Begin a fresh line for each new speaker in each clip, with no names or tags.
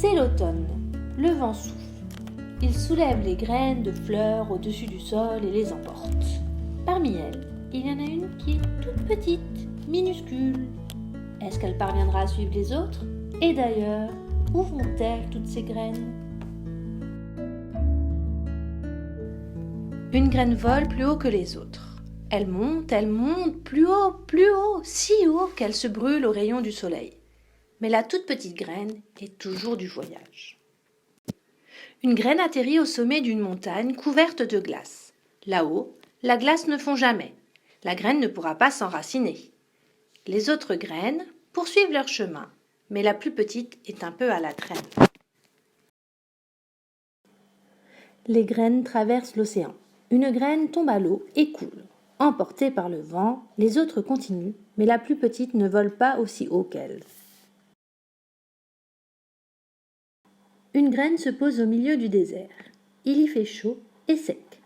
C'est l'automne. Le vent souffle. Il soulève les graines de fleurs au-dessus du sol et les emporte. Parmi elles, il y en a une qui est toute petite, minuscule. Est-ce qu'elle parviendra à suivre les autres? Et d'ailleurs, où vont-elles toutes ces graines? Une graine vole plus haut que les autres. Elle monte, plus haut, si haut qu'elle se brûle aux rayons du soleil. Mais la toute petite graine est toujours du voyage. Une graine atterrit au sommet d'une montagne couverte de glace. Là-haut, la glace ne fond jamais. La graine ne pourra pas s'enraciner. Les autres graines poursuivent leur chemin, mais la plus petite est un peu à la traîne. Les graines traversent l'océan. Une graine tombe à l'eau et coule. Emportée par le vent, les autres continuent, mais la plus petite ne vole pas aussi haut qu'elle. Une graine se pose au milieu du désert. Il y fait chaud et sec.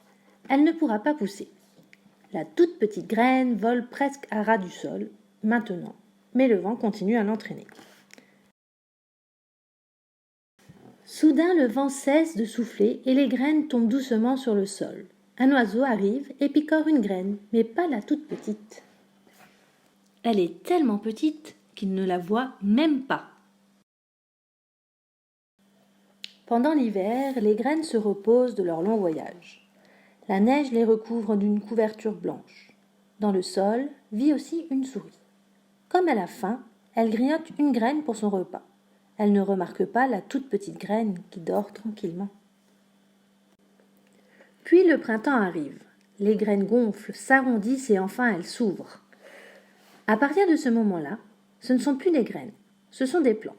Elle ne pourra pas pousser. La toute petite graine vole presque à ras du sol, maintenant, mais le vent continue à l'entraîner. Soudain, le vent cesse de souffler et les graines tombent doucement sur le sol. Un oiseau arrive et picore une graine, mais pas la toute petite. Elle est tellement petite qu'il ne la voit même pas. Pendant l'hiver, les graines se reposent de leur long voyage. La neige les recouvre d'une couverture blanche. Dans le sol vit aussi une souris. Comme elle a faim, elle grignote une graine pour son repas. Elle ne remarque pas la toute petite graine qui dort tranquillement. Puis le printemps arrive. Les graines gonflent, s'arrondissent et enfin elles s'ouvrent. À partir de ce moment-là, ce ne sont plus des graines, ce sont des plantes.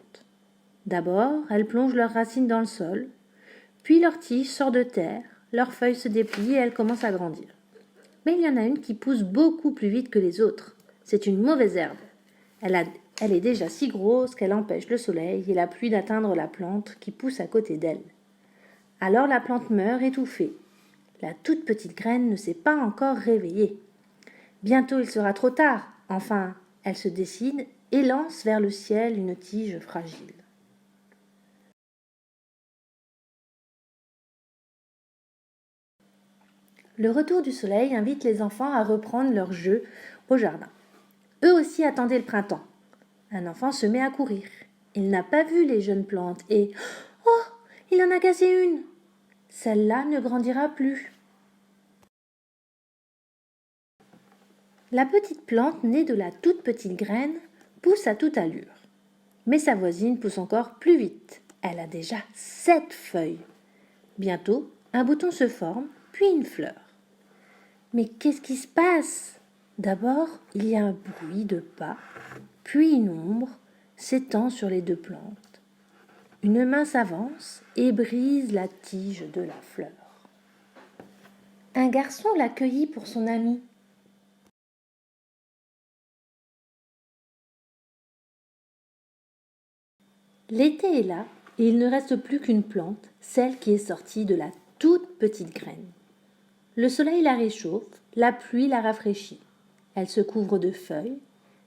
D'abord, elles plongent leurs racines dans le sol, puis leur tige sort de terre, leurs feuilles se déplient et elles commencent à grandir. Mais il y en a une qui pousse beaucoup plus vite que les autres. C'est une mauvaise herbe. Elle est déjà si grosse qu'elle empêche le soleil et la pluie d'atteindre la plante qui pousse à côté d'elle. Alors la plante meurt étouffée. La toute petite graine ne s'est pas encore réveillée. Bientôt il sera trop tard. Enfin, elle se décide et lance vers le ciel une tige fragile. Le retour du soleil invite les enfants à reprendre leur jeu au jardin. Eux aussi attendaient le printemps. Un enfant se met à courir. Il n'a pas vu les jeunes plantes et « Oh, il en a cassé une !» Celle-là ne grandira plus. La petite plante née de la toute petite graine pousse à toute allure. Mais sa voisine pousse encore plus vite. Elle a déjà 7 feuilles. Bientôt, un bouton se forme, puis une fleur. Mais qu'est-ce qui se passe? D'abord, il y a un bruit de pas, puis une ombre s'étend sur les 2 plantes. Une main s'avance et brise la tige de la fleur. Un garçon l'accueillit pour son ami. L'été est là et il ne reste plus qu'une plante, celle qui est sortie de la toute petite graine. Le soleil la réchauffe, la pluie la rafraîchit. Elle se couvre de feuilles,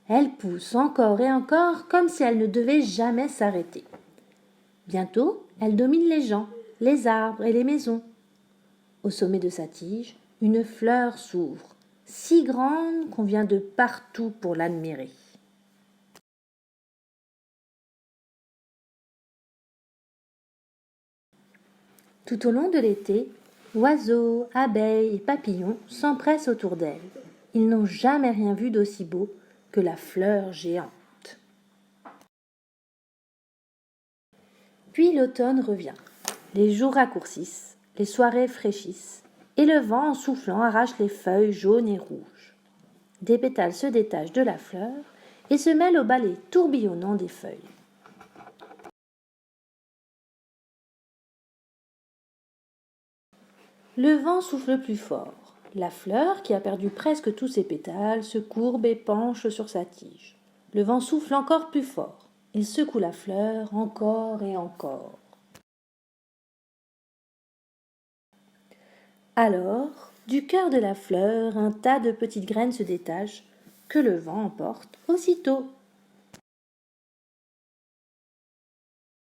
elle pousse encore et encore comme si elle ne devait jamais s'arrêter. Bientôt, elle domine les gens, les arbres et les maisons. Au sommet de sa tige, une fleur s'ouvre, si grande qu'on vient de partout pour l'admirer. Tout au long de l'été, oiseaux, abeilles et papillons s'empressent autour d'elle. Ils n'ont jamais rien vu d'aussi beau que la fleur géante. Puis l'automne revient. Les jours raccourcissent, les soirées fraîchissent, et le vent en soufflant arrache les feuilles jaunes et rouges. Des pétales se détachent de la fleur et se mêlent au balai tourbillonnant des feuilles. Le vent souffle plus fort. La fleur, qui a perdu presque tous ses pétales, se courbe et penche sur sa tige. Le vent souffle encore plus fort. Il secoue la fleur encore et encore. Alors, du cœur de la fleur, un tas de petites graines se détachent, que le vent emporte aussitôt.